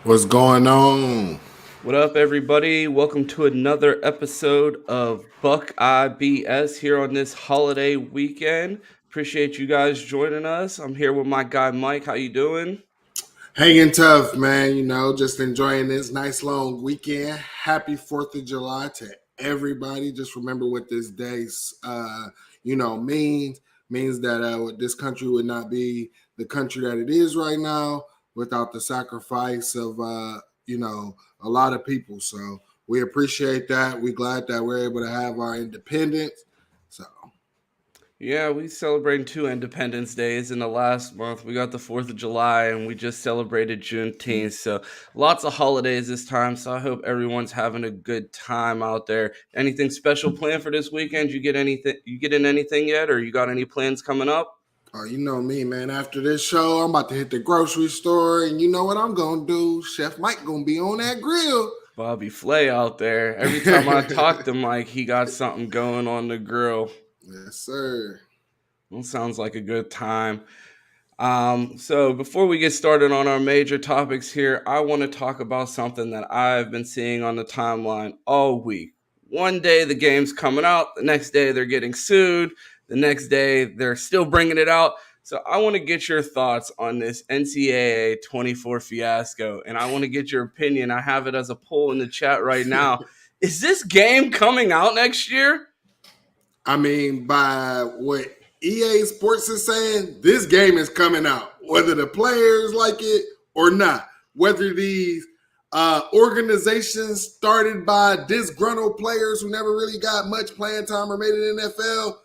What's going on? What up, everybody? Welcome to another episode of Buckeye BS here on this holiday weekend. Appreciate you guys joining us. I'm here with my guy Mike. How you doing? Hanging tough, man. Just enjoying this nice long weekend. Happy 4th of July to everybody. Just remember what this day, means. Means that this country would not be the country that it is right now without the sacrifice of, a lot of people. So we appreciate that. We're glad that we're able to have our independence. So Yeah, we celebrated two Independence Days in the last month. We got the 4th of July and we just celebrated Juneteenth. So lots of holidays this time. So I hope everyone's having a good time out there. Anything special planned for this weekend? You get in anything yet, or you got any plans coming up? Oh, you know me, man. After this show, I'm about to hit the grocery store, and you know what I'm gonna do? Chef Mike gonna be on that grill. Bobby Flay out there. Every time I talk to Mike, he got something going on the grill. Yes, sir. Well, sounds like a good time. So before we get started on our major topics here, I want to talk about something that I've been seeing on the timeline all week. One day the game's coming out, the next day they're getting sued, the next day they're still bringing it out. So I want to get your thoughts on this NCAA 24 fiasco, and I want to get your opinion. I have it as a poll in the chat right now. Is this game coming out next year? I mean, by what EA Sports is saying, this game is coming out, whether the players like it or not. Whether these organizations started by disgruntled players who never really got much playing time or made it in the NFL,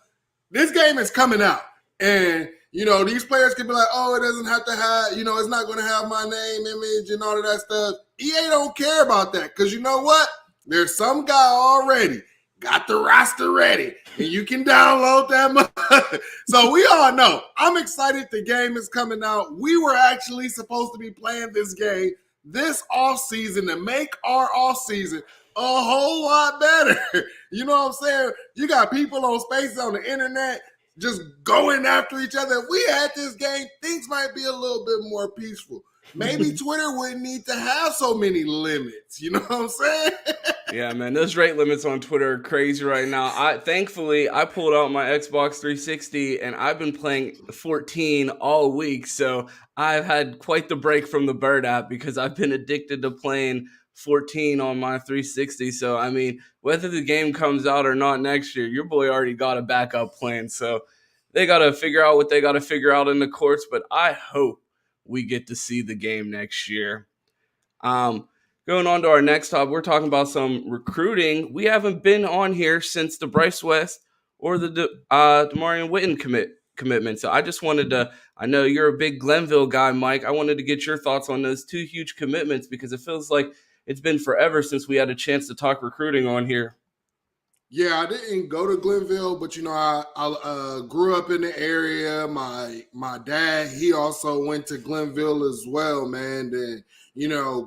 this game is coming out. And, these players can be like, oh, it doesn't have to have, it's not going to have my name, image, and all of that stuff. EA don't care about that because you know what? There's some guy already got the roster ready, and you can download that. So we all know. I'm excited the game is coming out. We were actually supposed to be playing this game this off season to make our off season a whole lot better. You know what I'm saying? You got people on space on the internet just going after each other. If we had this game, things might be a little bit more peaceful. Maybe Twitter wouldn't need to have so many limits. You know what I'm saying? Yeah, man, those rate limits on Twitter are crazy right now. Thankfully I pulled out my Xbox 360 and I've been playing 14 all week, so I've had quite the break from the Bird app because I've been addicted to playing 14 on my 360. So I mean, whether the game comes out or not next year, your boy already got a backup plan. So they got to figure out what they got to figure out in the courts, but I hope we get to see the game next year. Um, Going on to our next topic, we're talking about some recruiting. We haven't been on here since the Bryce West or the Demarion Witten commitment. So I just wanted to. I know you're a big Glenville guy, Mike. I wanted to get your thoughts on those two huge commitments because it feels like it's been forever since we had a chance to talk recruiting on here. Yeah, I didn't go to Glenville, but I grew up in the area. My dad, he also went to Glenville as well, man. And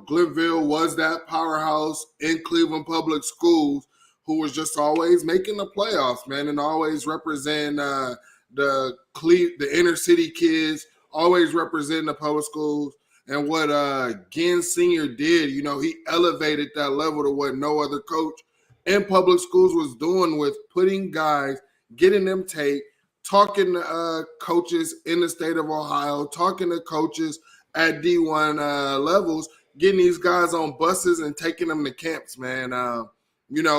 Glenville was that powerhouse in Cleveland Public Schools who was just always making the playoffs, man, and always representing the inner city kids, always representing the public schools. And what Ginn Senior did, he elevated that level to what no other coach in public schools was doing with putting guys, getting them tape, talking to coaches in the state of Ohio, talking to coaches at D1 levels, getting these guys on buses and taking them to camps, man.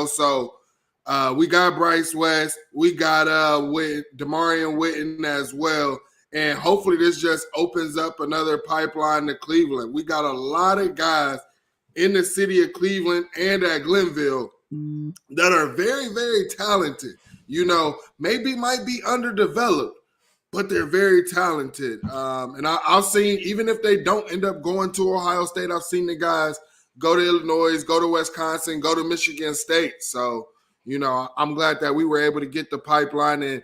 So we got Bryce West, we got Demarion Witten as well. And hopefully this just opens up another pipeline to Cleveland. We got a lot of guys in the city of Cleveland and at Glenville that are very, very talented. Maybe might be underdeveloped, but they're very talented. And I've seen, even if they don't end up going to Ohio State, I've seen the guys go to Illinois, go to Wisconsin, go to Michigan State. So, I'm glad that we were able to get the pipeline and,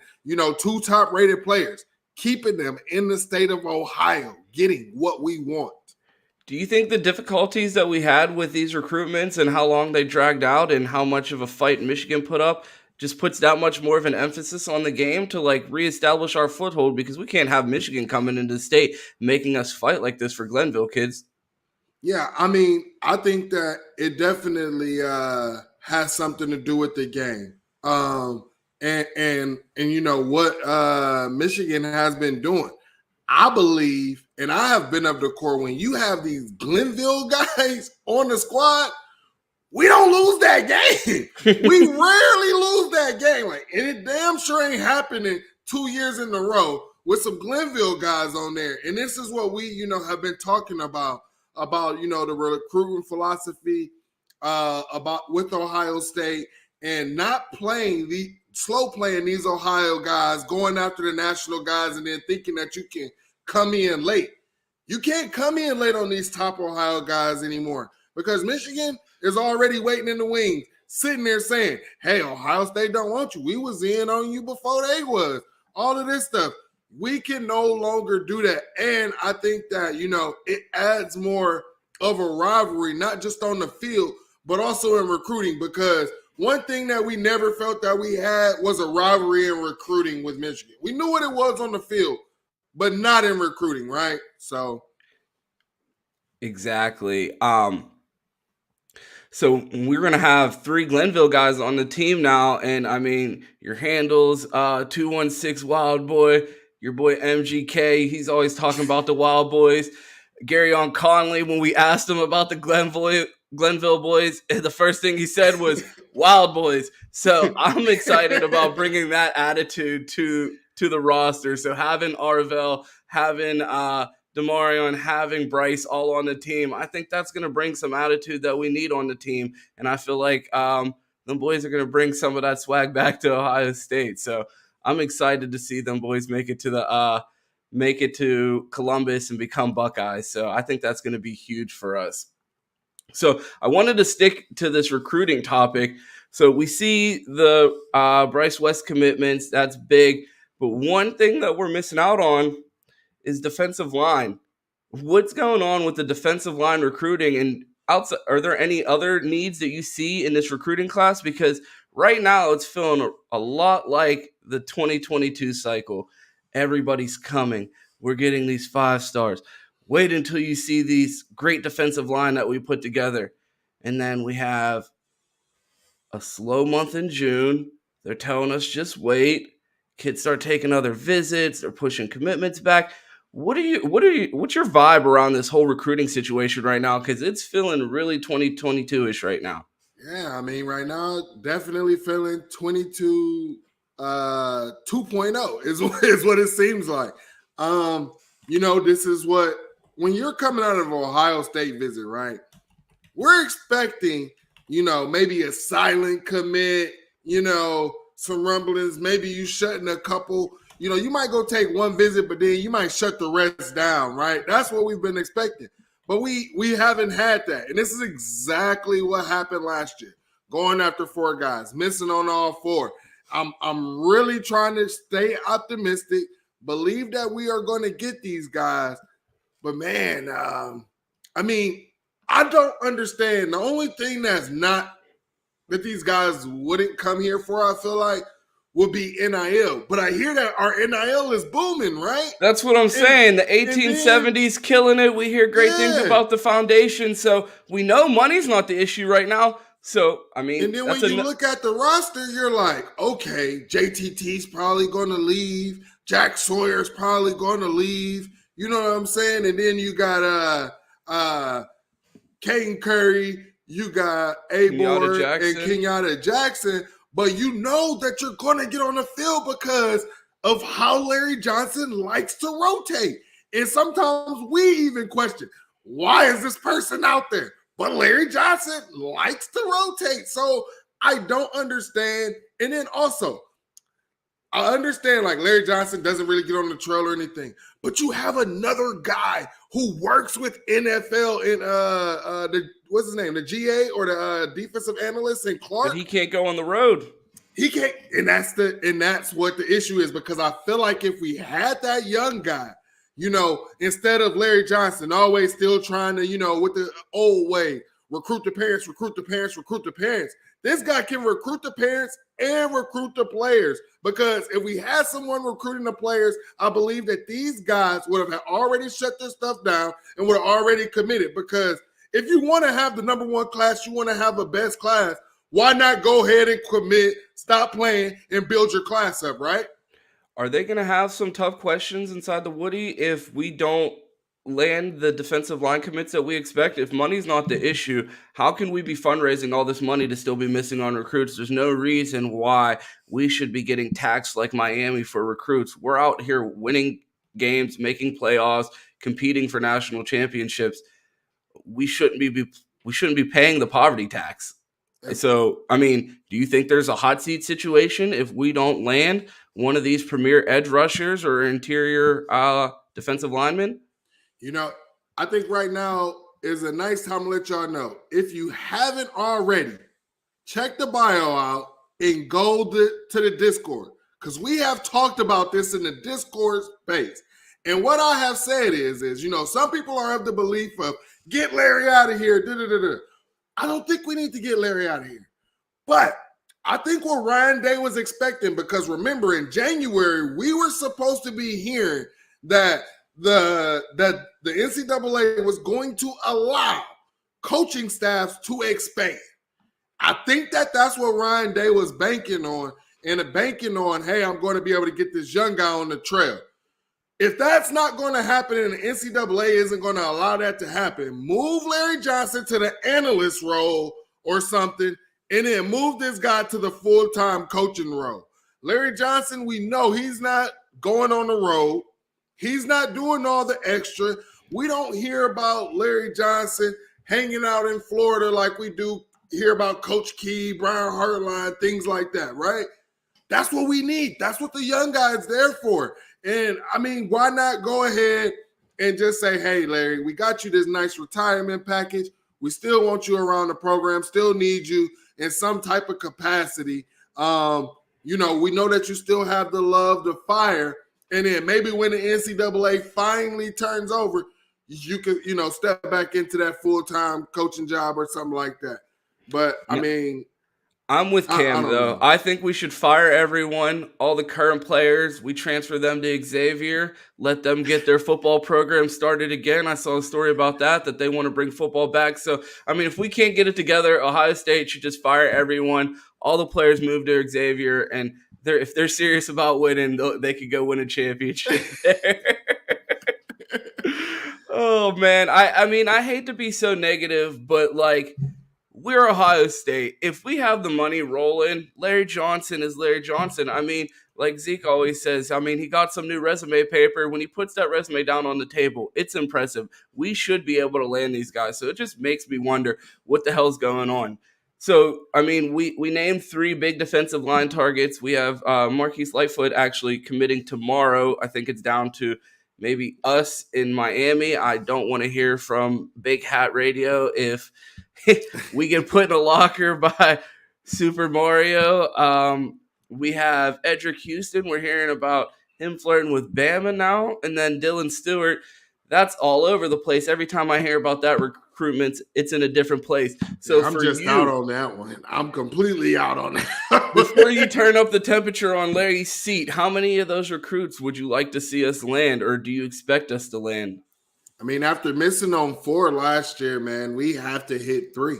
two top-rated players, keeping them in the state of Ohio, getting what we want. Do you think the difficulties that we had with these recruitments and how long they dragged out and how much of a fight Michigan put up just puts that much more of an emphasis on the game to like reestablish our foothold because we can't have Michigan coming into the state making us fight like this for Glenville kids? Yeah, I mean, I think that it definitely has something to do with the game. And you know what Michigan has been doing. I believe, and I have been up to court when you have these Glenville guys on the squad, we don't lose that game. We rarely lose that game. Like, and it damn sure ain't happening 2 years in a row with some Glenville guys on there. And this is what we, have been talking about, the recruiting philosophy, about with Ohio State and not playing slow playing these Ohio guys, going after the national guys, and then thinking that you can come in late. You can't come in late on these top Ohio guys anymore because Michigan is already waiting in the wings, sitting there saying, hey, Ohio State don't want you. We was in on you before they was. All of this stuff. We can no longer do that. And I think that, it adds more of a rivalry, not just on the field, but also in recruiting, because one thing that we never felt that we had was a rivalry in recruiting with Michigan. We knew what it was on the field, but not in recruiting, right? So exactly. So we're gonna have 3 Glenville guys on the team now, and I mean your handles, 216 Wild Boy, your boy MGK. He's always talking about the Wild Boys. Gary on Conley, when we asked him about the Glenville boys, the first thing he said was Wild Boys. So I'm excited about bringing that attitude to the roster. So having Arvell, having Demario, and having Bryce all on the team, I think that's going to bring some attitude that we need on the team. And I feel like them boys are going to bring some of that swag back to Ohio State. So I'm excited to see them boys make it to Columbus and become Buckeyes. So I think that's going to be huge for us. So I wanted to stick to this recruiting topic. So we see the Bryce West commitments. That's big. But one thing that we're missing out on is defensive line. What's going on with the defensive line recruiting, and outside, are there any other needs that you see in this recruiting class? Because right now it's feeling a lot like the 2022 cycle. Everybody's coming. We're getting these 5 stars. Wait until you see these great defensive line that we put together. And then we have a slow month in June. They're telling us just wait. Kids start taking other visits. They're pushing commitments back. What's your vibe around this whole recruiting situation right now? Because it's feeling really 2022-ish right now. Yeah, I mean, right now, definitely feeling 22 2.0 is what it seems like. This is what, when you're coming out of an Ohio State visit, right? We're expecting, maybe a silent commit, some rumblings, maybe you shutting a couple. You might go take one visit, but then you might shut the rest down, right? That's what we've been expecting. But we haven't had that. And this is exactly what happened last year. Going after 4 guys, missing on all 4. I'm really trying to stay optimistic, believe that we are going to get these guys. But man, I don't understand. The only thing that's not that these guys wouldn't come here for, I feel like, would be NIL. But I hear that our NIL is booming, right? That's what I'm saying. The 1870s killing it. We hear great things about the foundation. So we know money's not the issue right now. So, I mean. And then when you look at the roster, you're like, okay, JTT's probably going to leave. Jack Sawyer's probably going to leave. You know what I'm saying? And then you got Caden Curry. You got Abor and Kenyatta Jackson. But you know that you're going to get on the field because of how Larry Johnson likes to rotate. And sometimes we even question, why is this person out there? But Larry Johnson likes to rotate. So I don't understand. And then also, I understand like Larry Johnson doesn't really get on the trail or anything. But you have another guy who works with NFL in what's his name, the GA or the defensive analyst in Clark. But he can't go on the road. He can't, and that's what the issue is, because I feel like if we had that young guy, instead of Larry Johnson always still trying to, with the old way, recruit the parents, this guy can recruit the parents and recruit the players. Because if we had someone recruiting the players, I believe that these guys would have already shut this stuff down and would have already committed. Because If you want to have the number one class, you want to have a best class, why not go ahead and commit, stop playing, and build your class up, right? Are they going to have some tough questions inside the Woody if we don't land the defensive line commits that we expect? If money's not the issue, how can we be fundraising all this money to still be missing on recruits? There's no reason why we should be getting taxed like Miami for recruits. We're out here winning games, making playoffs, competing for national championships. We shouldn't be paying the poverty tax. So, I mean, do you think there's a hot seat situation if we don't land one of these premier edge rushers or interior defensive linemen? You know, I think right now is a nice time to let y'all know. If you haven't already, check the bio out and go to the Discord, because we have talked about this in the Discord space. And what I have said is, some people are of the belief of get Larry out of here. I don't think we need to get Larry out of here. But I think what Ryan Day was expecting, because remember, in January, we were supposed to be hearing that the NCAA was going to allow coaching staffs to expand. I think that's what Ryan Day was banking on, hey, I'm going to be able to get this young guy on the trail. If that's not going to happen and the NCAA isn't going to allow that to happen, move Larry Johnson to the analyst role or something, and then move this guy to the full-time coaching role. Larry Johnson, we know he's not going on the road. He's not doing all the extra. We don't hear about Larry Johnson hanging out in Florida like we do hear about Coach Key, Brian Hartline, things like that, right? That's what we need. That's what the young guy's there for. And, I mean, why not go ahead and just say, hey, Larry, we got you this nice retirement package. We still want you around the program, still need you in some type of capacity. We know that you still have the love, the fire. And then maybe when the NCAA finally turns over, you could, step back into that full-time coaching job or something like that. But, I mean – I'm with Cam, though. I think we should fire everyone, all the current players. We transfer them to Xavier, let them get their football program started again. I saw a story about that they want to bring football back. So, I mean, if we can't get it together, Ohio State should just fire everyone. All the players move to Xavier, and if they're serious about winning, they could go win a championship there. Oh, man. I mean, I hate to be so negative, but, we're Ohio State. If we have the money rolling, Larry Johnson is Larry Johnson. I mean, like Zeke always says, he got some new resume paper. When he puts that resume down on the table, it's impressive. We should be able to land these guys. So it just makes me wonder what the hell's going on. So, we named 3 big defensive line targets. We have Marquise Lightfoot actually committing tomorrow. I think it's down to maybe us in Miami. I don't want to hear from Big Hat Radio if we get put in a locker by Super Mario. We have Edric Houston. We're hearing about him flirting with Bama now. And then Dylan Stewart. That's all over the place. Every time I hear about that recruitment, it's in a different place. So I'm just out on that one. I'm completely out on that. Before you turn up the temperature on Larry's seat, how many of those recruits would you like to see us land, or do you expect us to land? After missing on 4 last year, man, we have to hit 3.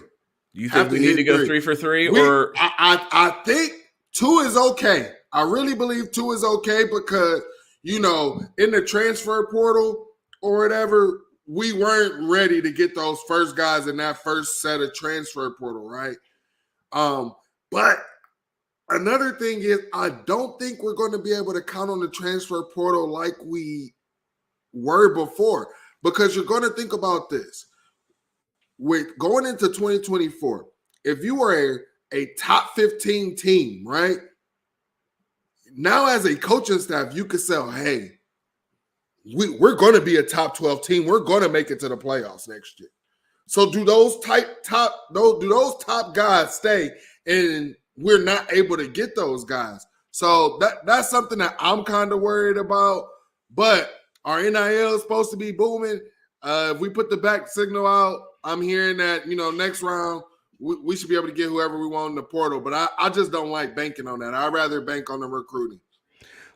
You think we need to go 3 for 3? I think 2 is okay. I really believe 2 is okay because, in the transfer portal or whatever, we weren't ready to get those first guys in that first set of transfer portal, right? But another thing is I don't think we're going to be able to count on the transfer portal like we were before. Because you're going to think about this. With going into 2024, if you were a top 15 team, right? Now as a coaching staff, you could say, hey, we're going to be a top 12 team. We're going to make it to the playoffs next year. So do those top guys stay, and we're not able to get those guys? So that's something that I'm kind of worried about. But our NIL is supposed to be booming. If we put the back signal out, I'm hearing that, next round, we should be able to get whoever we want in the portal. But I just don't like banking on that. I'd rather bank on the recruiting.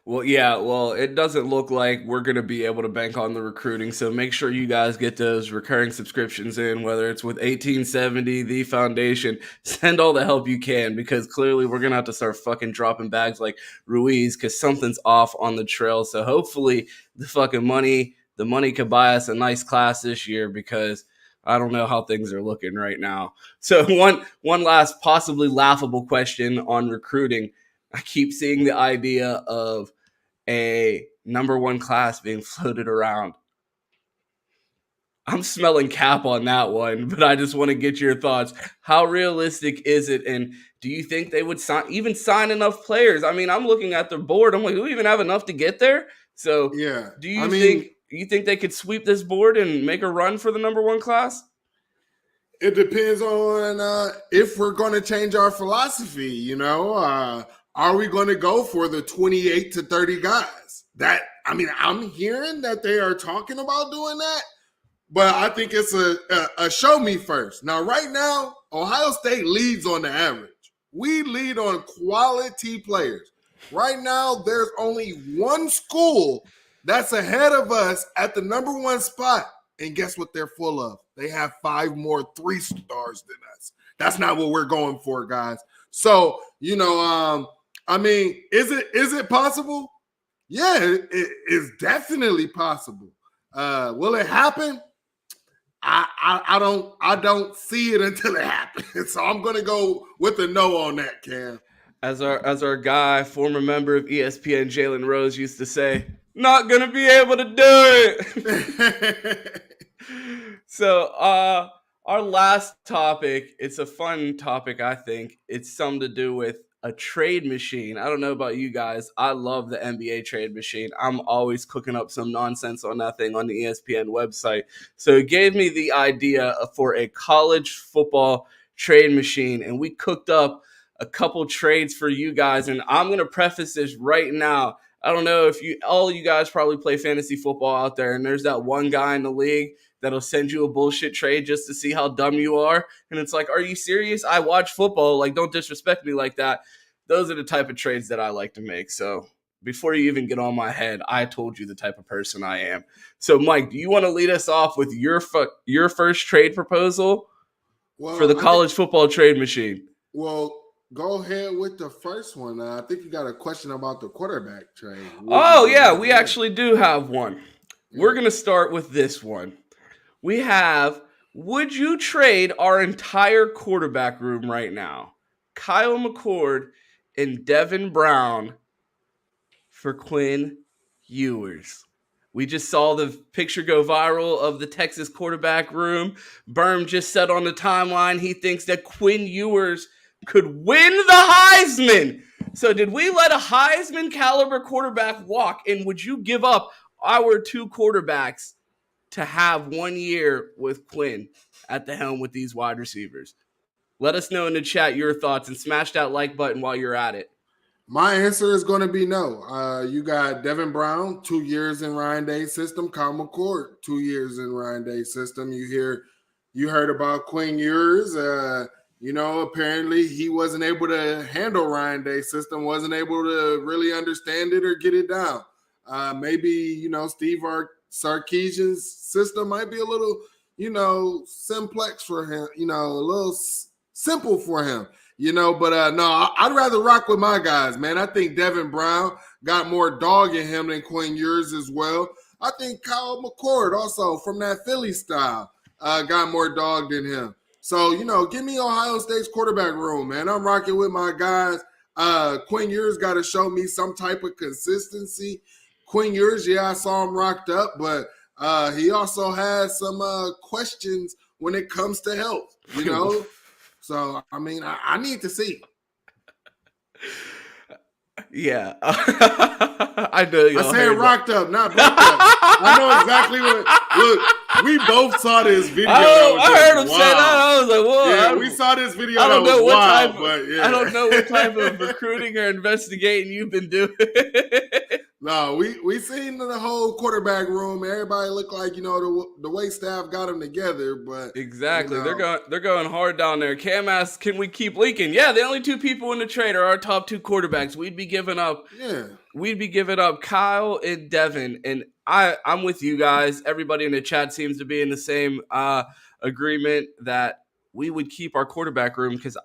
Well, yeah, well, it doesn't look like we're going to be able to bank on the recruiting. So make sure you guys get those recurring subscriptions in, whether it's with 1870, the foundation. Send all the help you can, because clearly we're going to have to start fucking dropping bags like Ruiz, because something's off on the trail. So hopefully the money could buy us a nice class this year, because I don't know how things are looking right now. So one last possibly laughable question on recruiting. I keep seeing the idea of a number one class being floated around. I'm smelling cap on that one, but I just want to get your thoughts. How realistic is it? And do you think they would sign enough players? I mean, I'm looking at the board. I'm like, do we even have enough to get there? So Yeah. do you think they could sweep this board and make a run for the number one class? It depends on if we're going to change our philosophy, are we going to go for the 28 to 30 guys? I'm hearing that they are talking about doing that, but I think it's a show me first. Now, right now, Ohio State leads on the average. We lead on quality players. Right now, there's only one school that's ahead of us at the number one spot. And guess what they're full of? They have 5 more 3-stars than us. That's not what we're going for, guys. So, is it possible? Yeah, it is definitely possible. Will it happen? I don't see it until it happens. So I'm gonna go with a no on that, Cam. As our guy, former member of ESPN, Jalen Rose, used to say, not gonna be able to do it. So our last topic, it's a fun topic, I think. It's something to do with a trade machine. I don't know about you guys. I love the NBA trade machine. I'm always cooking up some nonsense on that thing on the ESPN website. So it gave me the idea for a college football trade machine, and we cooked up a couple trades for you guys. And I'm going to preface this right now. I don't know if all you guys probably play fantasy football out there, and there's that one guy in the league that'll send you a bullshit trade just to see how dumb you are. And it's like, are you serious? I watch football. Like, don't disrespect me like that. Those are the type of trades that I like to make. So before you even get on my head, I told you the type of person I am. So, Mike, do you want to lead us off with your first trade proposal for the college football trade machine? Well, go ahead with the first one. I think you got a question about the quarterback trade. We actually do have one. Yeah. We're going to start with this one. We have, would you trade our entire quarterback room right now, Kyle McCord and Devin Brown, for Quinn Ewers? We just saw the picture go viral of the Texas quarterback room. Berm just said on the timeline he thinks that Quinn Ewers could win the Heisman. So did we let a Heisman caliber quarterback walk? And would you give up our 2 quarterbacks to have 1 year with Quinn at the helm with these wide receivers? Let us know in the chat your thoughts, and smash that like button while you're at it. My answer is going to be no. You got Devin Brown, 2 years in Ryan Day's system. Kyle McCord, 2 years in Ryan Day's system. You heard about Quinn Ewers. Apparently he wasn't able to handle Ryan Day's system, wasn't able to really understand it or get it down. Maybe, Steve Sarkisian's system might be a little, simplex for him, a little simple for him, but no, I'd rather rock with my guys, man. I think Devin Brown got more dog in him than Quinn Ewers as well. I think Kyle McCord also from that Philly style got more dog than him. So, give me Ohio State's quarterback room, man. I'm rocking with my guys. Quinn Ewers got to show me some type of consistency. Quinn Ewers, yeah, I saw him rocked up, but he also has some questions when it comes to health, So, I need to see. Yeah. I know you. I said rocked up, not rocked up. I know exactly what. Look, we both saw this video. I heard him say that. I was like, whoa. Yeah, we saw this video. I don't know I don't know what type of recruiting or investigating you've been doing. No, No, we seen the whole quarterback room. Everybody look like the way staff got them together, but exactly they're going hard down there. Cam asks, "Can we keep leaking?" Yeah, the only two people in the trade are our top two quarterbacks. We'd be giving up Kyle and Devin, and I'm with you guys. Everybody in the chat seems to be in the same agreement that we would keep our quarterback room because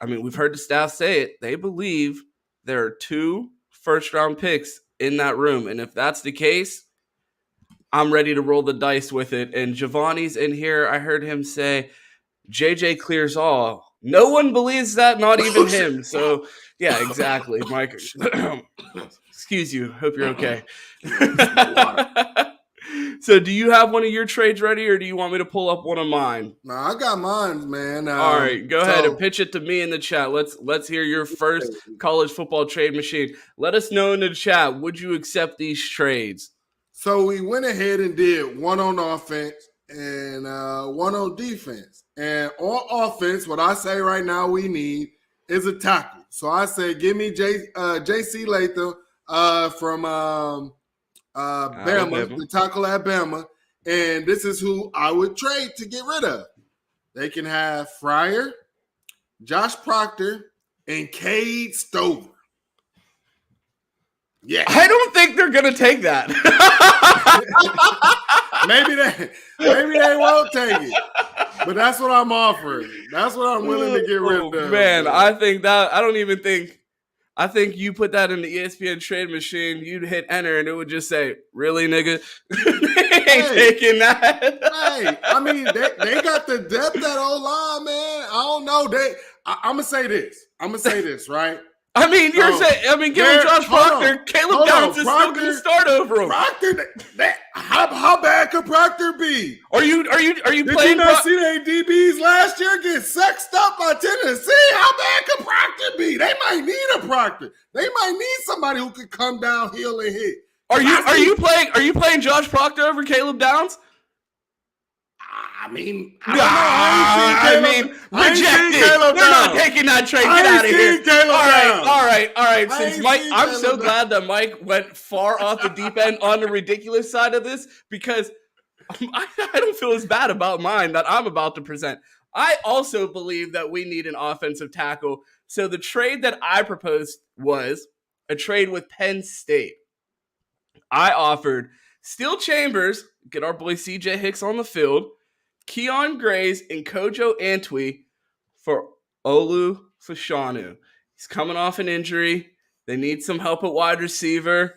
we've heard the staff say it. They believe there are 2 first-round picks in that room. And if that's the case, I'm ready to roll the dice with it. And Giovanni's in here. I heard him say, JJ clears all. No one believes that, not even him. So, yeah, exactly, Mike. Excuse you. Hope you're okay. So do you have one of your trades ready, or do you want me to pull up one of mine? No, I got mine, man. All right, go ahead and pitch it to me in the chat. Let's hear your first college football trade machine. Let us know in the chat, would you accept these trades? So we went ahead and did one on offense and one on defense. And on offense, what I say right now we need is a tackle. So I say give me J.C. Latham from Bama, the tackle at Bama, and this is who I would trade to get rid of. They can have Fryer, Josh Proctor, and Cade Stover. Yeah, I don't think they're gonna take that. maybe they won't take it, but that's what I'm offering. That's what I'm willing to get rid of. Man, I think you put that in the ESPN trade machine, you'd hit enter, and it would just say, "Really, nigga?" Ain't taking that. Hey, I mean, they got the depth at O-line, man. I don't know. I'm gonna say this, right? I mean, give him Josh Proctor. Caleb Downs is still going to start over him. Proctor, how bad could Proctor be? Are you Did playing? Did you not see their DBs last year get sexed up by Tennessee? How bad could Proctor be? They might need a Proctor. They might need somebody who can come downhill and hit. Are you playing Josh Proctor over Caleb Downs? I mean, rejected. They're not taking that trade. Get out of here. All right. Since Mike, I'm so glad that Mike went far off the deep end on the ridiculous side of this because I don't feel as bad about mine that I'm about to present. I also believe that we need an offensive tackle. So the trade that I proposed was a trade with Penn State. I offered Steel Chambers, get our boy CJ Hicks on the field, Keon Grays and Kojo Antwi for Olu Fashanu. He's coming off an injury. They need some help at wide receiver.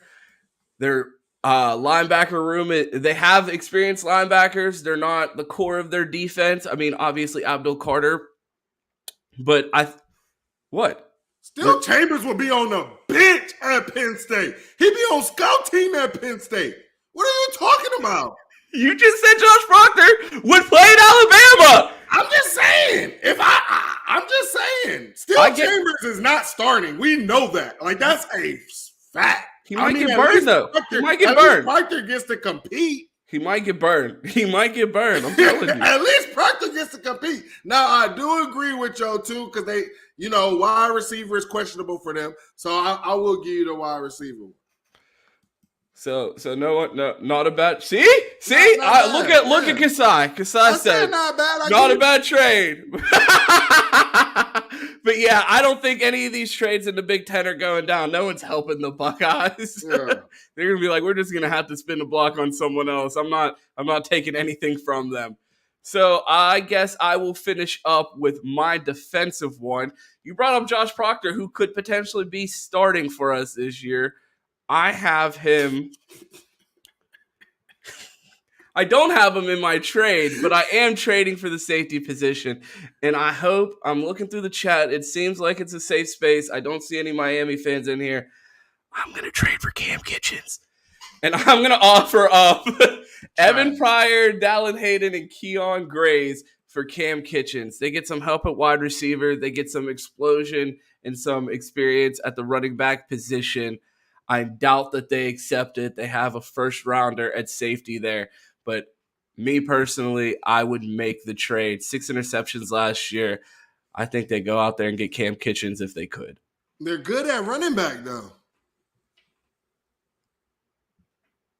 Their linebacker room, they have experienced linebackers. They're not the core of their defense. I mean, obviously Abdul Carter. But Steel Chambers will be on the bench at Penn State. He'd be on scout team at Penn State. What are you talking about? You just said Josh Proctor would play in Alabama. I'm just saying. I'm just saying. Steel Chambers is not starting. We know that. Like, that's a fact. He might get burned, though. He might get burned. Proctor gets to compete. He might get burned. I'm telling you. At least Proctor gets to compete. Now, I do agree with y'all, too, because they, wide receiver is questionable for them. So I will give you the wide receiver. So not a bad. See, look at Kasai. Kasai said not a bad trade. But yeah, I don't think any of these trades in the Big Ten are going down. No one's helping the Buckeyes. Yeah. They're gonna be like, we're just gonna have to spin the block on someone else. I'm not taking anything from them. So I guess I will finish up with my defensive one. You brought up Josh Proctor, who could potentially be starting for us this year. I have him. I don't have him in my trade, but I am trading for the safety position. And I hope, I'm looking through the chat, it seems like it's a safe space. I don't see any Miami fans in here. I'm going to trade for Cam Kitchens. And I'm going to offer up Evan Pryor, Dallin Hayden, and Keon Grays for Cam Kitchens. They get some help at wide receiver. They get some explosion and some experience at the running back position. I doubt that they accept it. They have a first rounder at safety there. But me personally, I would make the trade. 6 interceptions last year. I think they go out there and get Cam Kitchens if they could. They're good at running back, though.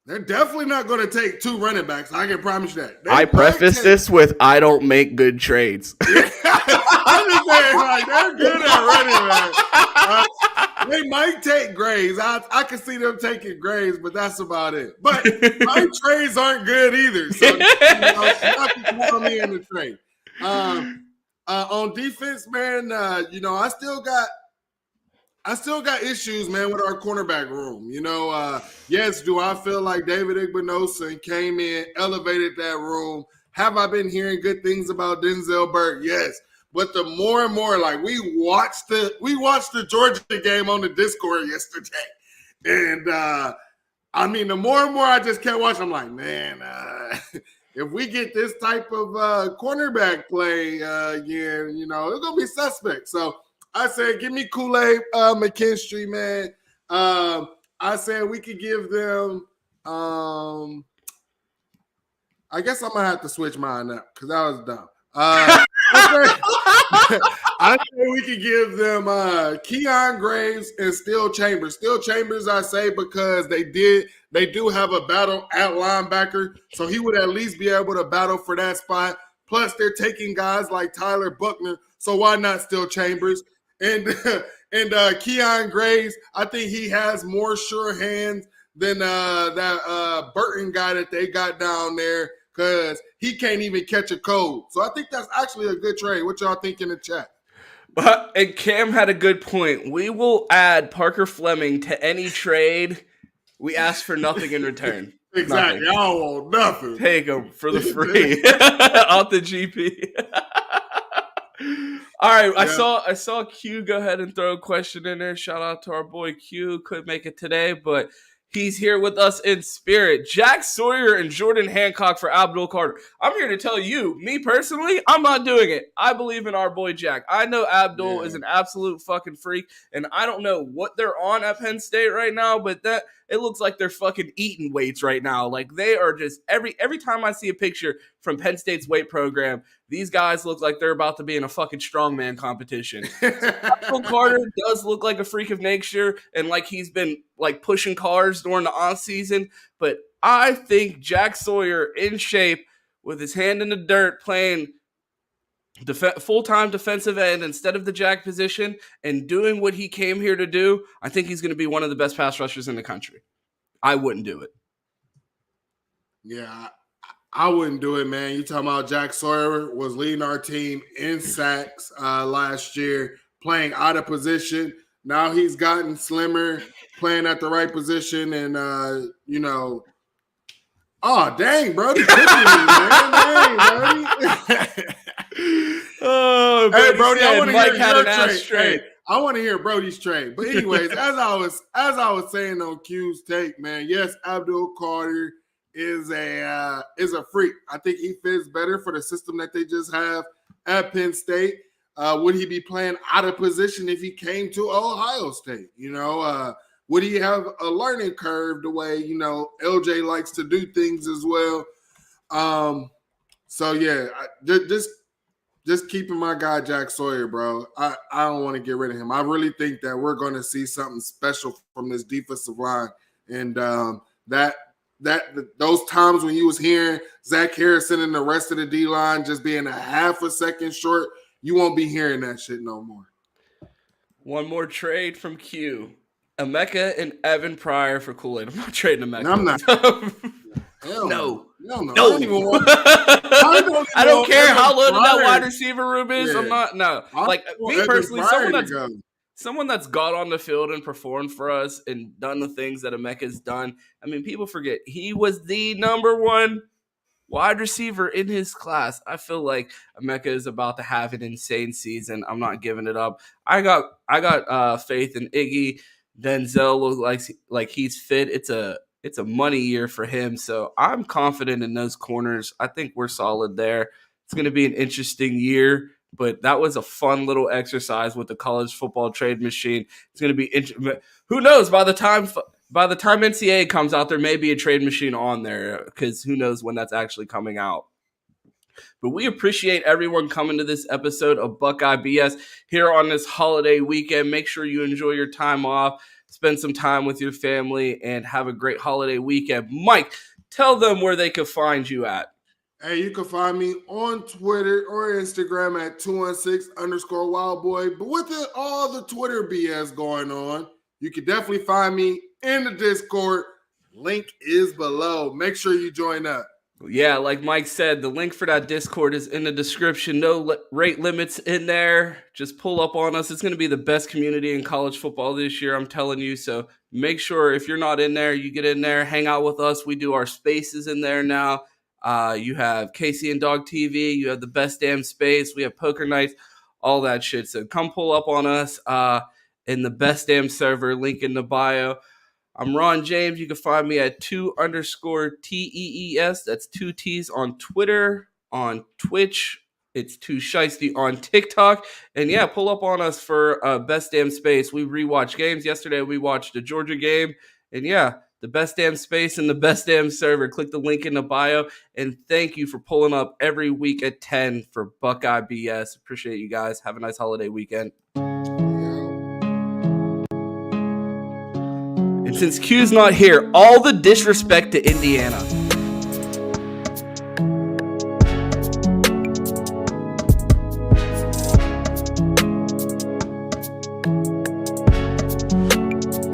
They're definitely not going to take 2 running backs. I can promise you that. I preface this with I don't make good trades. Yeah. I'm just saying, like, they're good at running back. They might take Graves. I can see them taking Graves, but that's about it. But my trades aren't good either. So, not to throw me in the trade. On defense, man, I still got issues, man, with our cornerback room. Yes, do I feel like David Igbinosun came in, elevated that room? Have I been hearing good things about Denzel Burke? Yes. But the more and more, like, we watched the Georgia game on the Discord yesterday. And the more and more I just kept watching, I'm like, man, if we get this type of cornerback play again, it's gonna be suspect. So I said, give me Kool-Aid McKinstry, man. I said we could give them. I guess I'm gonna have to switch mine up because that was dumb. I say we could give them Keon Graves and Steel Chambers. Steel Chambers, I say, because they do have a battle at linebacker, so he would at least be able to battle for that spot. Plus, they're taking guys like Tyler Buckner, so why not Steel Chambers? And Keon Graves, I think he has more sure hands than that Burton guy that they got down there, because he can't even catch a cold. So I think that's actually a good trade. What y'all think in the chat? And Cam had a good point. We will add Parker Fleming to any trade. We ask for nothing in return. Exactly. Nothing. Y'all want nothing. Take him for the free off the GP. All right, yeah. I saw Q go ahead and throw a question in there. Shout out to our boy Q. Couldn't make it today, but he's here with us in spirit. Jack Sawyer and Jordan Hancock for Abdul Carter. I'm here to tell you, me personally, I'm not doing it. I believe in our boy Jack. I know Abdul is an absolute fucking freak, and I don't know what they're on at Penn State right now, but that it looks like they're fucking eating weights right now. Like, they are just every time I see a picture from Penn State's weight program, these guys look like they're about to be in a fucking strongman competition. Abdul Carter does look like a freak of nature, and like he's been like pushing cars during the off season. But I think Jack Sawyer in shape with his hand in the dirt, playing full-time defensive end instead of the jack position and doing what he came here to do, I think he's going to be one of the best pass rushers in the country. I wouldn't do it. Yeah, I wouldn't do it, man. You talking about Jack Sawyer was leading our team in sacks last year, playing out of position. Now he's gotten slimmer, playing at the right position, and oh dang, Brody, man. Dang, Brody. Oh, hey, Brody, I want to hear your trade. Hey, I want to hear Brody's trade. But anyways, as I was saying on Q's take, man, yes, Abdul Carter is a freak. I think he fits better for the system that they just have at Penn State. Would he be playing out of position if he came to Ohio State? Would he have a learning curve the way, LJ likes to do things as well? So yeah, just keeping my guy Jack Sawyer, bro. I don't want to get rid of him. I really think that we're going to see something special from this defensive line, and those times when you was hearing Zach Harrison and the rest of the D line just being a half a second short, you won't be hearing that shit no more. One more trade from Q. Emeka and Evan Pryor for Kool-Aid. I'm not trading Emeka. No, I'm not. No. I don't care how loaded that wide receiver room is. Yeah. I'm not. No. Like, me personally, someone that's got on the field and performed for us and done the things that Emeka's done. I mean, people forget he was the number one wide receiver in his class. I feel like Emeka is about to have an insane season. I'm not giving it up. I got faith in Iggy. Denzel looks like he's fit. It's a money year for him, so I'm confident in those corners. I think we're solid there. It's going to be an interesting year, but that was a fun little exercise with the college football trade machine. It's going to be who knows, by the time NCAA comes out, there may be a trade machine on there, because who knows when that's actually coming out. But we appreciate everyone coming to this episode of Buckeye BS here on this holiday weekend. Make sure you enjoy your time off. spend some time with your family, and have a great holiday weekend. Mike, tell them where they could find you at. Hey, you can find me on Twitter or Instagram at 216_wildboy. But with all the Twitter BS going on, you can definitely find me in the Discord. Link is below. Make sure you join up. Yeah, like Mike said, the link for that Discord is in the description. No rate limits in there. Just pull up on us. It's going to be the best community in college football this year, I'm telling you. So make sure if you're not in there, you get in there, hang out with us. We do our spaces in there now. You have Casey and Dog TV. You have the best damn space. We have poker nights, all that shit. So come pull up on us in the best damn server. Link in the bio. I'm Ron James. You can find me at 2_TEES. That's 2 T's on Twitter, on Twitch. It's 2Shiesty on TikTok. And yeah, pull up on us for Best Damn Space. We rewatch games. Yesterday we watched the Georgia game. And yeah, the best damn space and the best damn server. Click the link in the bio. And thank you for pulling up every week at 10 for Buckeye BS. Appreciate you guys. Have a nice holiday weekend. And since Q's not here, all the disrespect to Indiana.